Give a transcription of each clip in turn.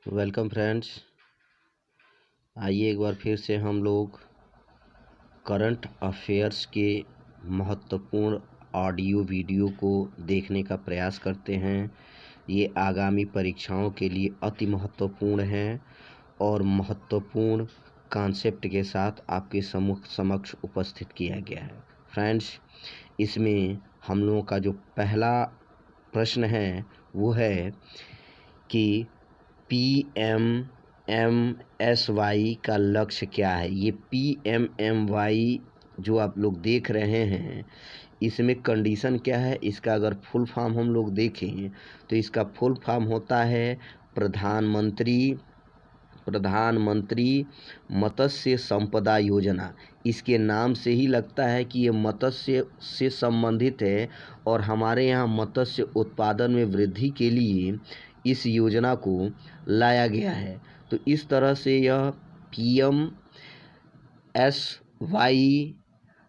Welcome friends. आइए एक बार फिर से हम लोग करंट अफेयर्स के महत्वपूर्ण ऑडियो वीडियो को देखने का प्रयास करते हैं। ये आगामी परीक्षाओं के लिए अति महत्वपूर्ण हैं और महत्वपूर्ण कॉन्सेप्ट के साथ आपके समक्ष उपस्थित किया गया है। फ्रेंड्स, इसमें हम लोगों का जो पहला प्रश्न है वो है कि PMMSY का लक्ष्य क्या है। ये PMMY जो आप लोग देख रहे हैं, इसमें कंडीशन क्या है। इसका अगर फुल फॉर्म हम लोग देखें तो इसका फुल फॉर्म होता है प्रधानमंत्री मत्स्य संपदा योजना। इसके नाम से ही लगता है कि ये मत्स्य से संबंधित है और हमारे यहाँ मत्स्य उत्पादन में वृद्धि के लिए इस योजना को लाया गया है। तो इस तरह से यह PMSY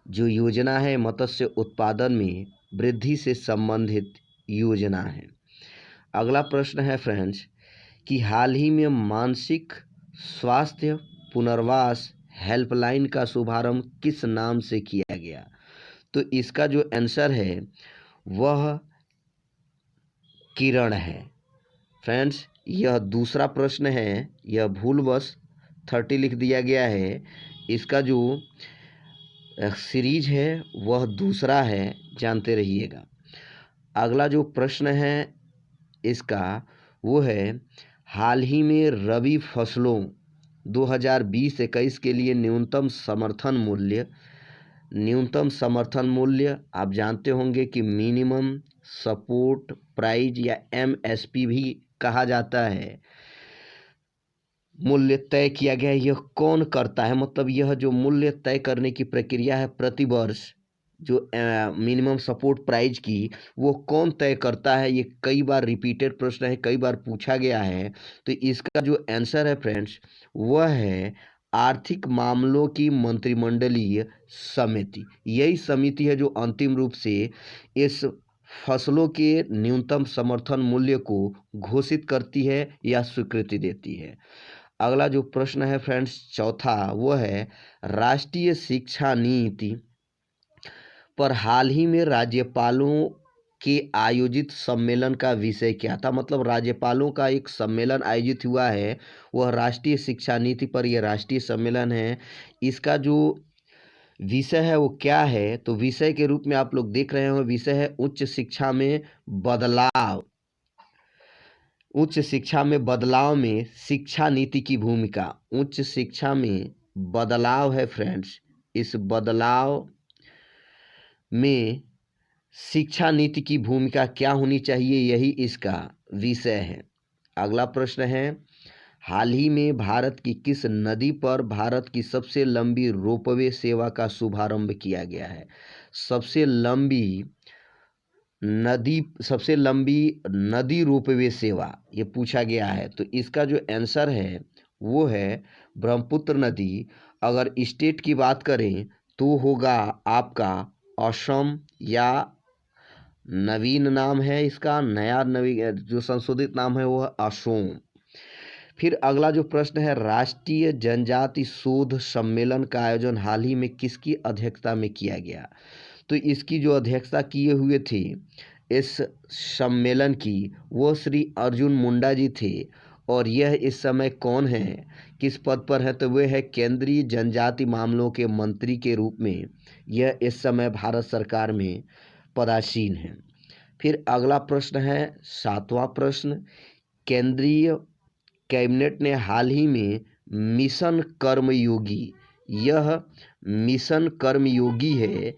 जो योजना है मत्स्य उत्पादन में वृद्धि से संबंधित योजना है। अगला प्रश्न है फ्रेंड्स कि हाल ही में मानसिक स्वास्थ्य पुनर्वास हेल्पलाइन का शुभारंभ किस नाम से किया गया। तो इसका जो आंसर है वह किरण है। फ्रेंड्स, यह दूसरा प्रश्न है, यह भूलवश 30 लिख दिया गया है। इसका जो सीरीज है वह दूसरा है, जानते रहिएगा। अगला जो प्रश्न है इसका वो है हाल ही में रबी फसलों 2020-21 के लिए न्यूनतम समर्थन मूल्य आप जानते होंगे कि मिनिमम सपोर्ट प्राइस या MSP भी कहा जाता है, मूल्य तय किया गया है। यह कौन करता है, मतलब यह जो मूल्य तय करने की प्रक्रिया है प्रति वर्ष जो मिनिमम सपोर्ट प्राइस की, वो कौन तय करता है। ये कई बार रिपीटेड प्रश्न है, कई बार पूछा गया है। तो इसका जो आंसर है फ्रेंड्स वह है आर्थिक मामलों की मंत्रिमंडलीय समिति। यही समिति है जो अंतिम रूप से इस फसलों के न्यूनतम समर्थन मूल्य को घोषित करती है या स्वीकृति देती है। अगला जो प्रश्न है फ्रेंड्स चौथा, वो है राष्ट्रीय शिक्षा नीति पर हाल ही में राज्यपालों के आयोजित सम्मेलन का विषय क्या था। मतलब राज्यपालों का एक सम्मेलन आयोजित हुआ है, वह राष्ट्रीय शिक्षा नीति पर यह राष्ट्रीय सम्मेलन है। इसका जो विषय है वो क्या है, तो विषय के रूप में आप लोग देख रहे हो, विषय है उच्च शिक्षा में बदलाव। उच्च शिक्षा में बदलाव में शिक्षा नीति की भूमिका। उच्च शिक्षा में बदलाव है फ्रेंड्स, इस बदलाव में शिक्षा नीति की भूमिका क्या होनी चाहिए, यही इसका विषय है। अगला प्रश्न है हाल ही में भारत की किस नदी पर भारत की सबसे लंबी रोपवे सेवा का शुभारंभ किया गया है। सबसे लंबी नदी रोपवे सेवा ये पूछा गया है। तो इसका जो आंसर है वो है ब्रह्मपुत्र नदी। अगर स्टेट की बात करें तो होगा आपका असम, या नवीन नाम है इसका, नया नवीन जो संशोधित नाम है वो है असोम। फिर अगला जो प्रश्न है राष्ट्रीय जनजाति शोध सम्मेलन का आयोजन हाल ही में किसकी अध्यक्षता में किया गया। तो इसकी जो अध्यक्षता किए हुए थे इस सम्मेलन की, वो श्री अर्जुन मुंडा जी थे। और यह इस समय कौन है, किस पद पर है, तो वे है केंद्रीय जनजाति मामलों के मंत्री के रूप में यह इस समय भारत सरकार में पदासीन है। फिर अगला प्रश्न है सातवां प्रश्न, केंद्रीय कैबिनेट ने हाल ही में मिशन कर्मयोगी, यह मिशन कर्मयोगी है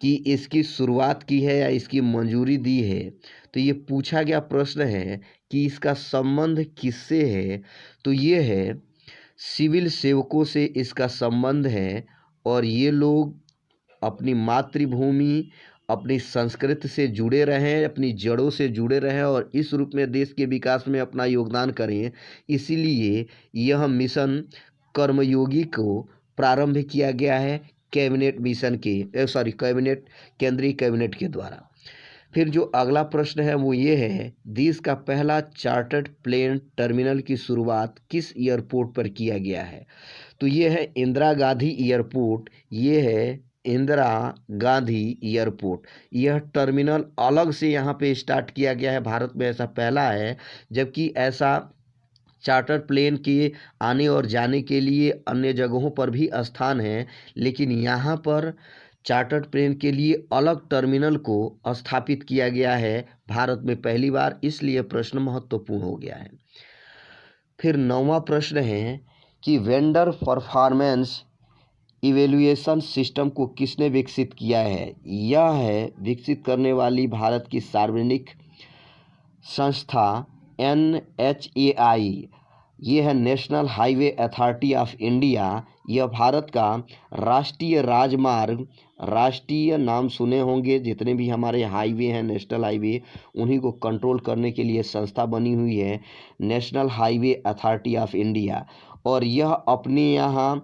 कि इसकी शुरुआत की है या इसकी मंजूरी दी है। तो ये पूछा गया प्रश्न है कि इसका संबंध किससे है। तो ये है सिविल सेवकों से इसका संबंध है और ये लोग अपनी मातृभूमि अपनी संस्कृति से जुड़े रहें, अपनी जड़ों से जुड़े रहें और इस रूप में देश के विकास में अपना योगदान करें। इसीलिए यह मिशन कर्मयोगी को प्रारंभ किया गया है कैबिनेट केंद्रीय कैबिनेट के द्वारा। फिर जो अगला प्रश्न है वो ये है, देश का पहला चार्टर्ड प्लेन टर्मिनल की शुरुआत किस एयरपोर्ट पर किया गया है? तो ये है इंदिरा गांधी एयरपोर्ट। ये है इंदिरा गांधी एयरपोर्ट। यह टर्मिनल अलग से यहाँ पे स्टार्ट किया गया है, भारत में ऐसा पहला है। जबकि ऐसा चार्टर प्लेन के आने और जाने के लिए अन्य जगहों पर भी स्थान है, लेकिन यहाँ पर चार्टर्ड प्लेन के लिए अलग टर्मिनल को स्थापित किया गया है भारत में पहली बार, इसलिए प्रश्न महत्वपूर्ण हो गया है। फिर 9वां प्रश्न है कि वेंडर परफॉर्मेंस इवेल्युएशन सिस्टम को किसने विकसित किया है? यह है विकसित करने वाली भारत की सार्वजनिक संस्था NHAI। ये है national highway authority of India. यह भारत का राष्ट्रीय राजमार्ग, राष्ट्रीय नाम सुने होंगे, जितने भी हमारे हाईवे हैं नेशनल हाईवे, उन्हीं को कंट्रोल करने के लिए संस्था बनी हुई है national highway authority of India. और यह अपने यहाँ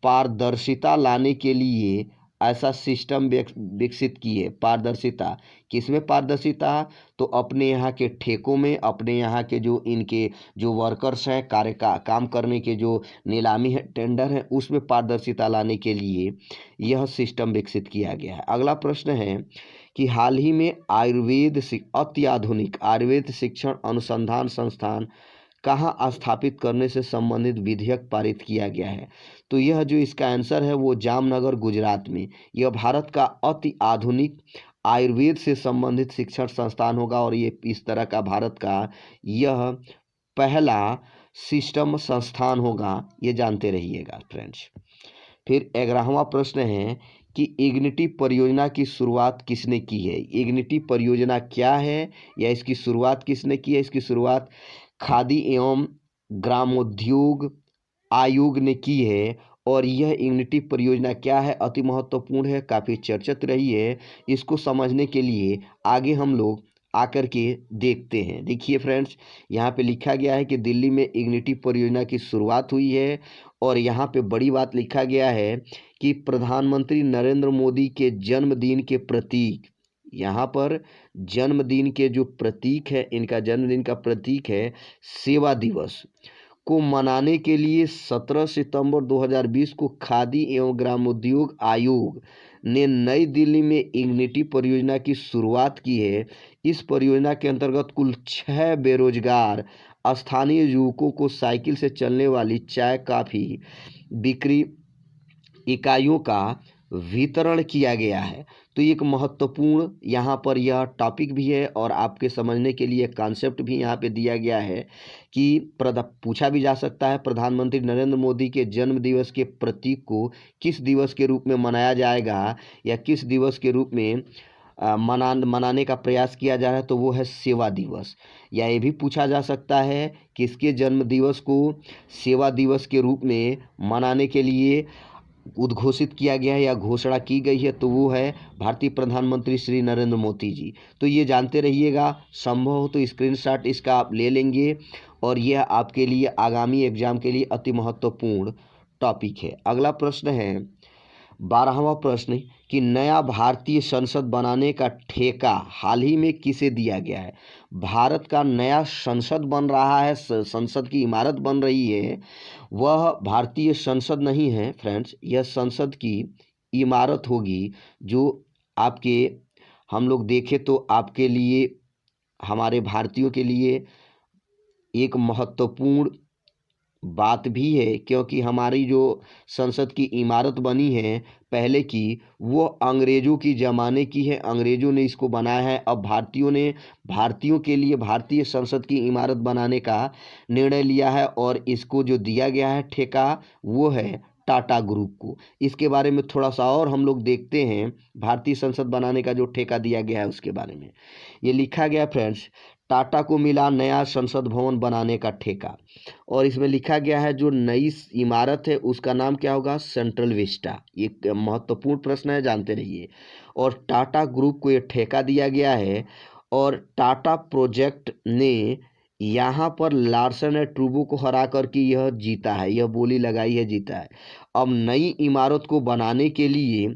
पारदर्शिता लाने के लिए ऐसा सिस्टम विकसित की है। पारदर्शिता किसमें? पारदर्शिता तो अपने यहाँ के ठेकों में, अपने यहाँ के जो इनके जो वर्कर्स हैं, काम करने के जो नीलामी है, टेंडर है, उसमें पारदर्शिता लाने के लिए यह सिस्टम विकसित किया गया है। अगला प्रश्न है कि हाल ही में अत्याधुनिक आयुर्वेद शिक्षण अनुसंधान संस्थान कहाँ स्थापित करने से संबंधित विधेयक पारित किया गया है? तो यह जो इसका आंसर है वो जामनगर गुजरात में। यह भारत का अति आधुनिक आयुर्वेद से संबंधित शिक्षण संस्थान होगा और ये इस तरह का भारत का यह पहला सिस्टम संस्थान होगा, ये जानते रहिएगा फ्रेंड्स। फिर 11वां प्रश्न है कि इग्निटी परियोजना की शुरुआत किसने की है? इग्निटी परियोजना क्या है या इसकी शुरुआत किसने की है? इसकी शुरुआत खादी एवं ग्रामोद्योग आयोग ने की है। और यह इग्निटी परियोजना क्या है? अति महत्वपूर्ण है, काफ़ी चर्चित रही है। इसको समझने के लिए आगे हम लोग आकर के देखते हैं। देखिए फ्रेंड्स, यहाँ पे लिखा गया है कि दिल्ली में इग्निटी परियोजना की शुरुआत हुई है। और यहाँ पे बड़ी बात लिखा गया है कि प्रधानमंत्री नरेंद्र मोदी के जन्मदिन के प्रतीक, यहाँ पर जन्मदिन के जो प्रतीक है, इनका जन्मदिन का प्रतीक है सेवा दिवस को मनाने के लिए 17 सितंबर 2020 को खादी एवं ग्रामोद्योग आयोग ने नई दिल्ली में इग्निटी परियोजना की शुरुआत की है। इस परियोजना के अंतर्गत कुल 6 बेरोजगार स्थानीय युवकों को साइकिल से चलने वाली चाय कॉफी बिक्री इकाइयों का वितरण किया गया है। तो एक महत्वपूर्ण यहाँ पर यह टॉपिक भी है और आपके समझने के लिए कॉन्सेप्ट भी यहाँ पे दिया गया है कि पूछा भी जा सकता है प्रधानमंत्री नरेंद्र मोदी के जन्म दिवस के प्रतीक को किस दिवस के रूप में मनाया जाएगा या किस दिवस के रूप में मनाने का प्रयास किया जा रहा है? तो वो है सेवा दिवस। या ये भी पूछा जा सकता है कि इसके जन्म दिवस को सेवा दिवस के रूप में मनाने के लिए उद्घोषित किया गया है या घोषणा की गई है, तो वो है भारतीय प्रधानमंत्री श्री नरेंद्र मोदी जी। तो ये जानते रहिएगा, संभव हो तो स्क्रीनशॉट इसका आप ले लेंगे और यह आपके लिए आगामी एग्जाम के लिए अति महत्वपूर्ण टॉपिक है। अगला प्रश्न है 12वां प्रश्न कि नया भारतीय संसद बनाने का ठेका हाल ही में किसे दिया गया है? भारत का नया संसद बन रहा है, संसद की इमारत बन रही है, वह भारतीय संसद नहीं है फ्रेंड्स, यह संसद की इमारत होगी जो आपके हम लोग देखें तो आपके लिए, हमारे भारतीयों के लिए एक महत्वपूर्ण बात भी है, क्योंकि हमारी जो संसद की इमारत बनी है पहले की, वो अंग्रेज़ों की ज़माने की है, अंग्रेज़ों ने इसको बनाया है। अब भारतीयों ने भारतीयों के लिए भारतीय संसद की इमारत बनाने का निर्णय लिया है और इसको जो दिया गया है ठेका वो है टाटा ग्रुप को। इसके बारे में थोड़ा सा और हम लोग देखते हैं, भारतीय संसद बनाने का जो ठेका दिया गया है उसके बारे में। ये लिखा गया फ्रेंड्स, टाटा को मिला नया संसद भवन बनाने का ठेका। और इसमें लिखा गया है जो नई इमारत है उसका नाम क्या होगा? Central Vista. एक महत्वपूर्ण प्रश्न है, जानते रहिए। और टाटा ग्रुप को ये ठेका दिया गया है और टाटा प्रोजेक्ट ने यहाँ पर लार्सन एंड टूब्रो को हरा कर के यह जीता है, यह बोली लगाई है, जीता है। अब नई इमारत को बनाने के लिए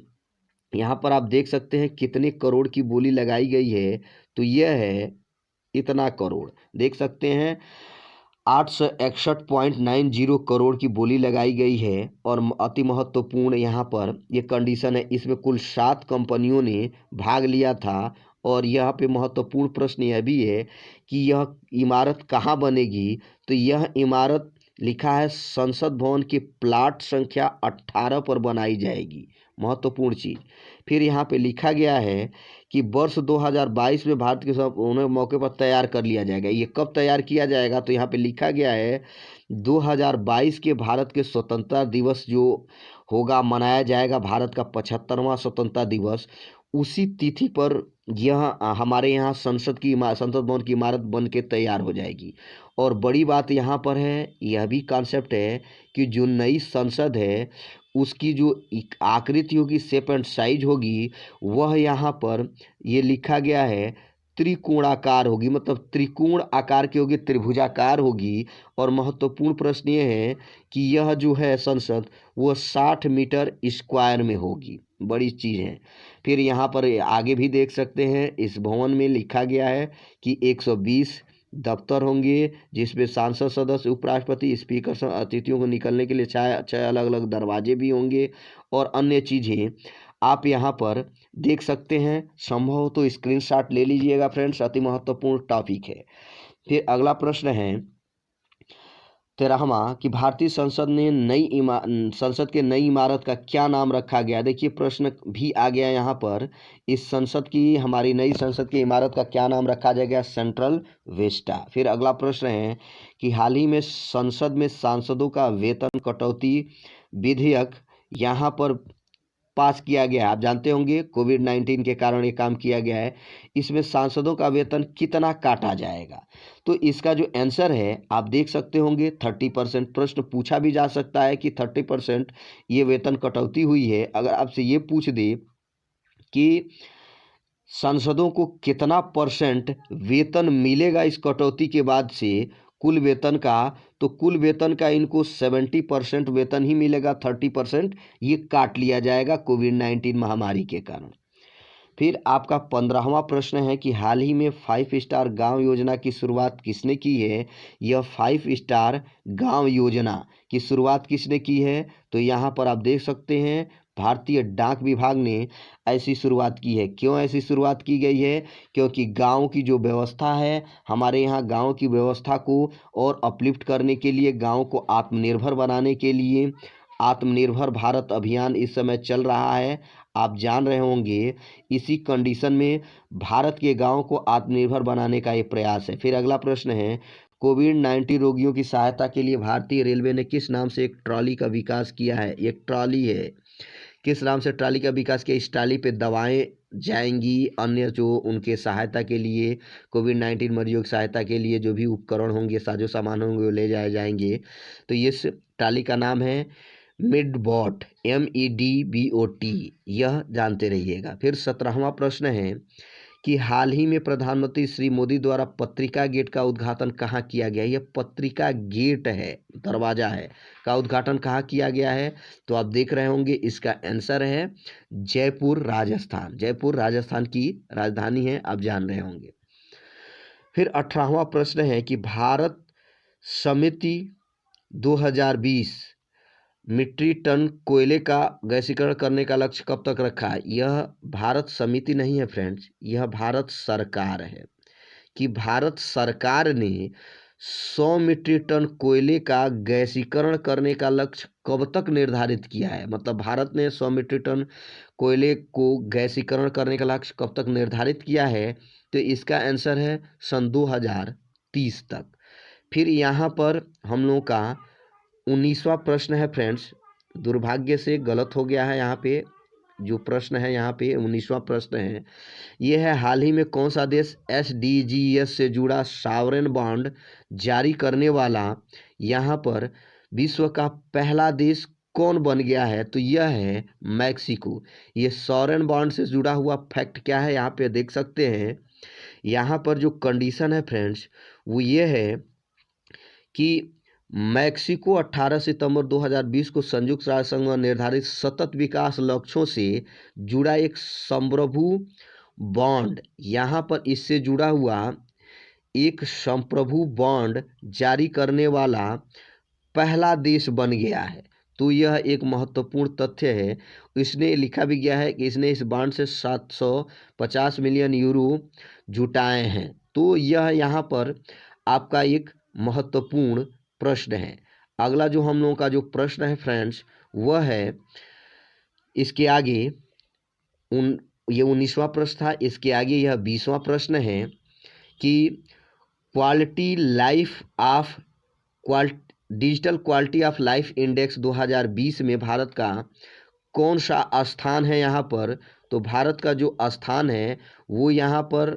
यहाँ पर आप देख सकते हैं कितने करोड़ की बोली लगाई गई है। तो यह है इतना करोड़। देख सकते हैं 861.90 करोड़ की बोली लगाई गई है। और अति महत्वपूर्ण यहाँ पर ये कंडीशन है, इसमें कुल 7 कंपनियों ने भाग लिया था। और यहाँ पे महत्वपूर्ण प्रश्न यह भी है कि यह इमारत कहाँ बनेगी, तो यह इमारत लिखा है संसद भवन के प्लाट संख्या 18 पर बनाई जाएगी। महत्वपूर्ण चीज़। फिर यहाँ पे लिखा गया है कि वर्ष 2022 में भारत के सब उन्हें मौके पर तैयार कर लिया जाएगा। ये कब तैयार किया जाएगा, तो यहाँ पे लिखा गया है 2022 के भारत के स्वतंत्रता दिवस जो होगा, मनाया जाएगा भारत का 75वां स्वतंत्रता दिवस, उसी तिथि पर यह हमारे यहाँ संसद भवन की इमारत बन के तैयार हो जाएगी। और बड़ी बात यहाँ पर है, यह भी कॉन्सेप्ट है कि जो नई संसद है उसकी जो आकृति होगी, शेप एंड साइज होगी, वह यहाँ पर ये लिखा गया है त्रिकोणाकार होगी, मतलब त्रिकोण आकार की होगी, त्रिभुजाकार होगी। और महत्वपूर्ण प्रश्न ये है कि यह जो है संसद वो 60 मीटर स्क्वायर में होगी। बड़ी चीज़ है। फिर यहाँ पर आगे भी देख सकते हैं, इस भवन में लिखा गया है कि 120 दफ्तर होंगे, जिसमें सांसद सदस्य, उपराष्ट्रपति, स्पीकर, अतिथियों को निकलने के लिए 6 अलग अलग दरवाजे भी होंगे और अन्य चीज़ें आप यहाँ पर देख सकते हैं। संभव तो स्क्रीनशॉट ले लीजिएगा फ्रेंड्स, अति महत्वपूर्ण टॉपिक है। फिर अगला प्रश्न है 13वां कि भारतीय संसद के नई इमारत का क्या नाम रखा गया। देखिए प्रश्न भी आ गया यहाँ पर, इस संसद की, हमारी नई संसद की इमारत का क्या नाम रखा जाएगा, सेंट्रल विस्टा। फिर अगला प्रश्न है कि हाल ही में संसद में सांसदों का वेतन कटौती विधेयक यहाँ पर पास किया गया है। आप जानते होंगे कोविड-19 के कारण ये काम किया गया है। इसमें सांसदों का वेतन कितना काटा जाएगा, तो इसका जो आंसर है आप देख सकते होंगे 30%। प्रश्न पूछा भी जा सकता है कि 30% ये वेतन कटौती हुई है। अगर आपसे ये पूछ दे कि सांसदों को कितना परसेंट वेतन मिलेगा इस कटौती के बाद से कुल वेतन का, तो कुल वेतन का इनको 70% वेतन ही मिलेगा, 30% ये काट लिया जाएगा कोविड-19 महामारी के कारण। फिर आपका 15वां प्रश्न है कि हाल ही में 5 स्टार गांव योजना की शुरुआत किसने की है। यह 5 स्टार गांव योजना की शुरुआत किसने की है, तो यहाँ पर आप देख सकते हैं भारतीय डाक विभाग ने ऐसी शुरुआत की है। क्यों ऐसी शुरुआत की गई है, क्योंकि गांव की जो व्यवस्था है, हमारे यहाँ गांव की व्यवस्था को और अपलिफ्ट करने के लिए, गांव को आत्मनिर्भर बनाने के लिए आत्मनिर्भर भारत अभियान इस समय चल रहा है, आप जान रहे होंगे। इसी कंडीशन में भारत के गांव को आत्मनिर्भर बनाने का ये प्रयास है। फिर अगला प्रश्न है कोविड-19 रोगियों की सहायता के लिए भारतीय रेलवे ने किस नाम से एक ट्रॉली का विकास किया है। एक ट्रॉली है, किस नाम से ट्रॉली का विकास किया। इस ट्रॉली पे दवाएं जाएंगी, अन्य जो उनके सहायता के लिए, कोविड-19 मरीजों की सहायता के लिए जो भी उपकरण होंगे, साजो सामान होंगे, वो ले जाए जाएंगे। तो इस ट्रॉली का नाम है मिडबॉट, MEDBOT, यह जानते रहिएगा। फिर 17वां प्रश्न है कि हाल ही में प्रधानमंत्री श्री मोदी द्वारा पत्रिका गेट का उद्घाटन कहाँ किया गया। यह पत्रिका गेट है, दरवाजा है, का उद्घाटन कहाँ किया गया है, तो आप देख रहे होंगे इसका आंसर है जयपुर राजस्थान। जयपुर राजस्थान की राजधानी है, आप जान रहे होंगे। फिर 18वां प्रश्न है कि भारत समिति 2020 मीट्रिक टन कोयले का गैसीकरण करने का लक्ष्य कब तक रखा है। यह भारत समिति नहीं है फ्रेंड्स, यह भारत सरकार है कि भारत सरकार ने 100 मीट्रिक टन कोयले का गैसीकरण करने का लक्ष्य कब तक निर्धारित किया है। मतलब भारत ने 100 मीट्रिक टन कोयले को गैसीकरण करने का लक्ष्य कब तक निर्धारित किया है, तो इसका आंसर है सन 2030 तक। फिर यहाँ पर हम लोगों का 19वां प्रश्न है फ्रेंड्स, दुर्भाग्य से गलत हो गया है यहाँ पे, जो प्रश्न है यहाँ पे 19वां प्रश्न है, ये है हाल ही में कौन सा देश SDGs से जुड़ा सॉवरेन बॉन्ड जारी करने वाला यहाँ पर विश्व का पहला देश कौन बन गया है, तो यह है मैक्सिको। ये सॉवरेन बॉन्ड से जुड़ा हुआ फैक्ट क्या है, यहाँ पे देख सकते हैं। यहाँ पर जो कंडीशन है फ्रेंड्स वो ये है कि मैक्सिको 18 सितंबर 2020 को संयुक्त राष्ट्र संघ में निर्धारित सतत विकास लक्ष्यों से जुड़ा एक समप्रभु बॉन्ड, यहाँ पर इससे जुड़ा हुआ एक संप्रभु बॉन्ड जारी करने वाला पहला देश बन गया है। तो यह एक महत्वपूर्ण तथ्य है। इसने लिखा भी गया है कि इसने इस बॉन्ड से 750 मिलियन यूरो जुटाए हैं। तो यह यहाँ पर आपका एक महत्वपूर्ण प्रश्न है। अगला जो हम लोगों का जो प्रश्न है फ्रेंड्स, वह है इसके आगे ये 19वां प्रश्न था। इसके आगे यह 20वां प्रश्न है कि quality life of digital quality of life index 2020 में भारत का कौन सा स्थान है यहाँ पर। तो भारत का जो स्थान है वो यहाँ पर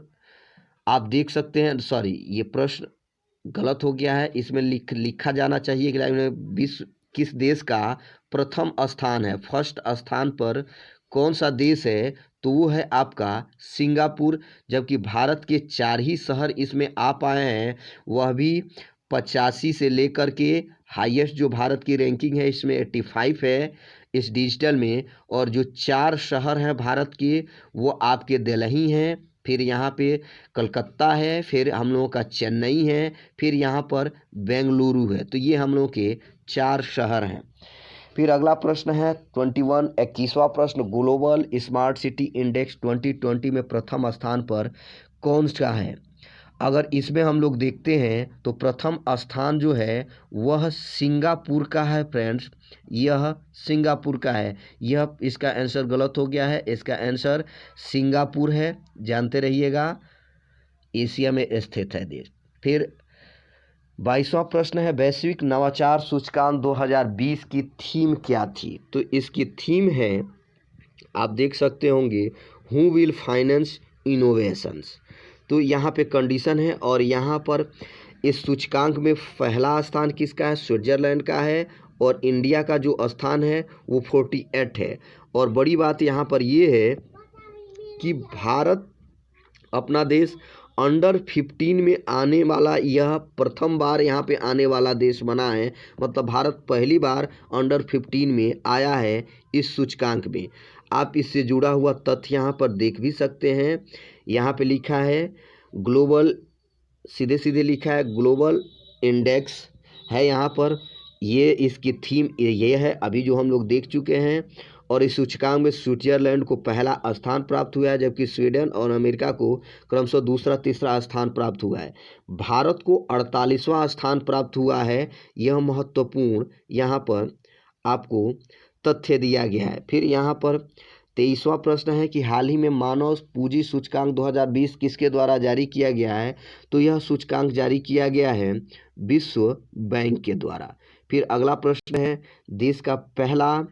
आप देख सकते हैं। सॉरी, ये प्रश्न गलत हो गया है। इसमें लिखा जाना चाहिए कि विश्व किस देश का प्रथम स्थान है, फर्स्ट स्थान पर कौन सा देश है। तो वो है आपका सिंगापुर। जबकि भारत के 4 ही शहर इसमें आ पाए हैं, वह भी 85 से लेकर के हाईएस्ट जो भारत की रैंकिंग है इसमें 85 है इस डिजिटल में। और जो 4 शहर हैं भारत के वो आपके दिल्ली हैं, फिर यहाँ पे कलकत्ता है, फिर हम लोगों का चेन्नई है, फिर यहाँ पर बेंगलुरु है। तो ये हम लोगों के 4 शहर हैं। फिर अगला प्रश्न है 21वां प्रश्न, ग्लोबल स्मार्ट सिटी इंडेक्स 2020 में प्रथम स्थान पर कौन सा है। अगर इसमें हम लोग देखते हैं तो प्रथम स्थान जो है वह सिंगापुर का है फ्रेंड्स। यह सिंगापुर का है। यह इसका आंसर गलत हो गया है। इसका आंसर सिंगापुर है, जानते रहिएगा। एशिया में स्थित है देश। फिर 22वां प्रश्न है, वैश्विक नवाचार सूचकांक 2020 की थीम क्या थी। तो इसकी थीम है, आप देख सकते होंगे, हु विल फाइनेंस इनोवेशंस। तो यहाँ पे कंडीशन है और यहाँ पर इस सूचकांक में पहला स्थान किसका है, स्विट्जरलैंड का है। और इंडिया का जो स्थान है वो 48 है। और बड़ी बात यहाँ पर ये है कि भारत अपना देश अंडर 15 में आने वाला, यह प्रथम बार यहाँ पे आने वाला देश बना है। मतलब भारत पहली बार अंडर 15 में आया है इस सूचकांक में। आप इससे जुड़ा हुआ तथ्य यहाँ पर देख भी सकते हैं। यहाँ पे लिखा है ग्लोबल, सीधे सीधे लिखा है ग्लोबल इंडेक्स है यहाँ पर। ये इसकी थीम ये है अभी जो हम लोग देख चुके हैं। और इस सूचकांक में स्विट्जरलैंड को पहला स्थान प्राप्त हुआ है, जबकि स्वीडन और अमेरिका को क्रमशः दूसरा तीसरा स्थान प्राप्त हुआ है। भारत को 48वां स्थान प्राप्त हुआ है। यह महत्वपूर्ण यहाँ पर आपको तथ्य दिया गया है। फिर यहाँ पर 23वां प्रश्न है कि हाल ही में मानव पूंजी सूचकांक 2020 किसके द्वारा जारी किया गया है। तो यह सूचकांक जारी किया गया है विश्व बैंक के द्वारा। फिर अगला प्रश्न है, देश का पहला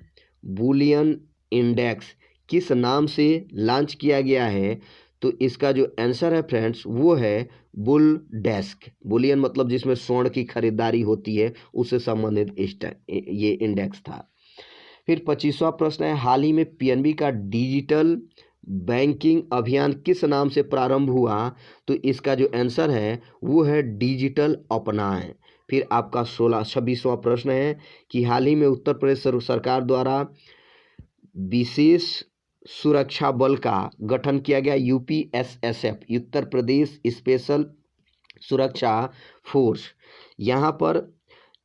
बुलियन इंडेक्स किस नाम से लॉन्च किया गया है। तो इसका जो आंसर है फ्रेंड्स वो है बुल डेस्क। बुलियन मतलब जिसमें स्वर्ण की खरीदारी होती है, उससे संबंधित ये इंडेक्स था। फिर 25वां प्रश्न है, हाल ही में पीएनबी का डिजिटल बैंकिंग अभियान किस नाम से प्रारंभ हुआ। तो इसका जो आंसर है वो है डिजिटल अपनाएं। फिर आपका 26वां प्रश्न है कि हाल ही में उत्तर प्रदेश सरकार द्वारा विशेष सुरक्षा बल का गठन किया गया, यूपीएसएसएफ, उत्तर प्रदेश स्पेशल सुरक्षा फोर्स। यहाँ पर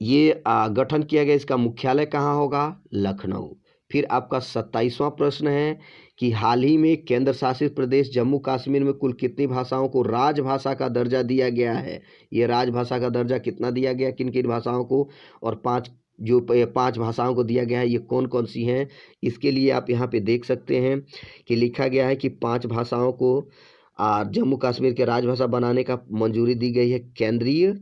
ये गठन किया गया, इसका मुख्यालय कहाँ होगा, लखनऊ। फिर आपका 27वां प्रश्न है कि हाल ही में केंद्र शासित प्रदेश जम्मू कश्मीर में कुल कितनी भाषाओं को राजभाषा का दर्जा दिया गया है। ये राजभाषा का दर्जा कितना दिया गया, किन किन भाषाओं को, और 5 भाषाओं को दिया गया है, ये कौन कौन सी हैं। इसके लिए आप यहाँ पे देख सकते हैं कि लिखा गया है कि 5 भाषाओं को जम्मू कश्मीर के राजभाषा बनाने का मंजूरी दी गई है केंद्रीय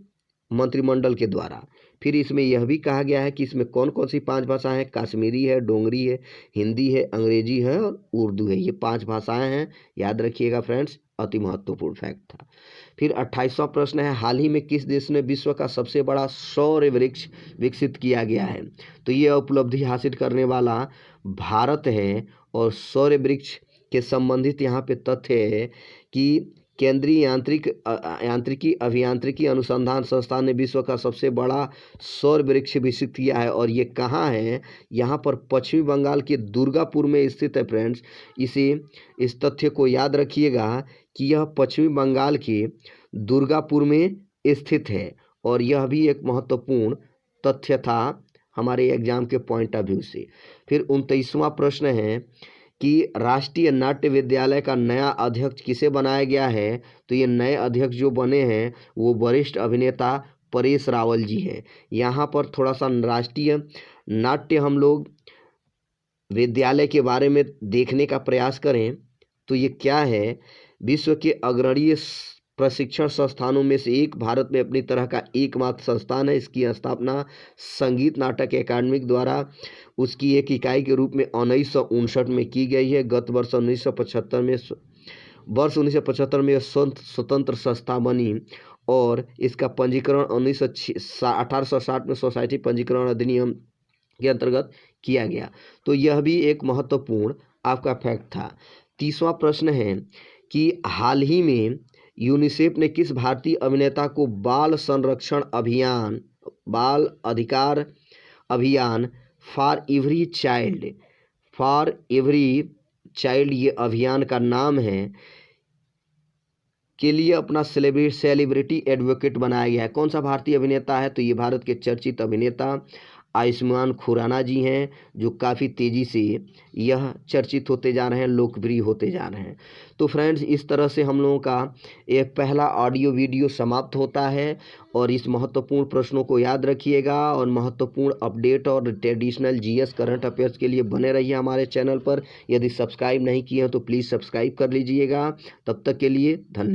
मंत्रिमंडल के द्वारा। फिर इसमें यह भी कहा गया है कि इसमें कौन कौन सी 5 भाषाएं हैं, कश्मीरी है, डोगरी है, हिंदी है, अंग्रेजी है और उर्दू है। ये 5 भाषाएं हैं, याद रखिएगा फ्रेंड्स, अति महत्वपूर्ण फैक्ट था। फिर 28वां प्रश्न है, हाल ही में किस देश ने विश्व का सबसे बड़ा सौर वृक्ष विकसित किया गया है। तो ये उपलब्धि हासिल करने वाला भारत है। और सौर वृक्ष के संबंधित यहाँ पे तथ्य है कि केंद्रीय यांत्रिकी अभियांत्रिकी अनुसंधान संस्थान ने विश्व का सबसे बड़ा सौर वृक्ष विकसित किया है। और ये कहाँ है? यहाँ पर पश्चिमी बंगाल के दुर्गापुर में स्थित है फ्रेंड्स। इस तथ्य को याद रखिएगा कि यह पश्चिमी बंगाल के दुर्गापुर में स्थित है। और यह भी एक महत्वपूर्ण तथ्य था हमारे एग्जाम के पॉइंट ऑफ व्यू से। फिर 29वां प्रश्न है कि राष्ट्रीय नाट्य विद्यालय का नया अध्यक्ष किसे बनाया गया है? तो ये नए अध्यक्ष जो बने हैं वो वरिष्ठ अभिनेता परेश रावल जी हैं। यहाँ पर थोड़ा सा राष्ट्रीय नाट्य हम लोग विद्यालय के बारे में देखने का प्रयास करें तो ये क्या है? विश्व के अग्रणीय प्रशिक्षण संस्थानों में से एक, भारत में अपनी तरह का एकमात्र संस्थान है। इसकी स्थापना संगीत नाटक अकादमी द्वारा उसकी एक इकाई के रूप में 1959 में की गई है। गत वर्ष 1975 में यह स्वतंत्र संस्था बनी और इसका पंजीकरण 1860 में सोसाइटी पंजीकरण अधिनियम के अंतर्गत किया गया। तो यह भी एक महत्वपूर्ण आपका फैक्ट था। 30वां प्रश्न है कि हाल ही में यूनिसेफ ने किस भारतीय अभिनेता को बाल संरक्षण अभियान, बाल अधिकार अभियान फॉर एवरी चाइल्ड ये अभियान का नाम है, के लिए अपना सेलिब्रिटी एडवोकेट बनाया गया है? कौन सा भारतीय अभिनेता है? तो ये भारत के चर्चित अभिनेता आयुष्मान खुराना जी हैं, जो काफ़ी तेज़ी से यह चर्चित होते जा रहे हैं, लोकप्रिय होते जा रहे हैं। तो फ्रेंड्स, इस तरह से हम लोगों का एक पहला ऑडियो वीडियो समाप्त होता है। और इस महत्वपूर्ण प्रश्नों को याद रखिएगा और महत्वपूर्ण अपडेट और ट्रेडिशनल जीएस करंट अफेयर्स के लिए बने रहिए हमारे चैनल पर। यदि सब्सक्राइब नहीं किए हैं तो प्लीज़ सब्सक्राइब कर लीजिएगा। तब तक के लिए धन्यवाद।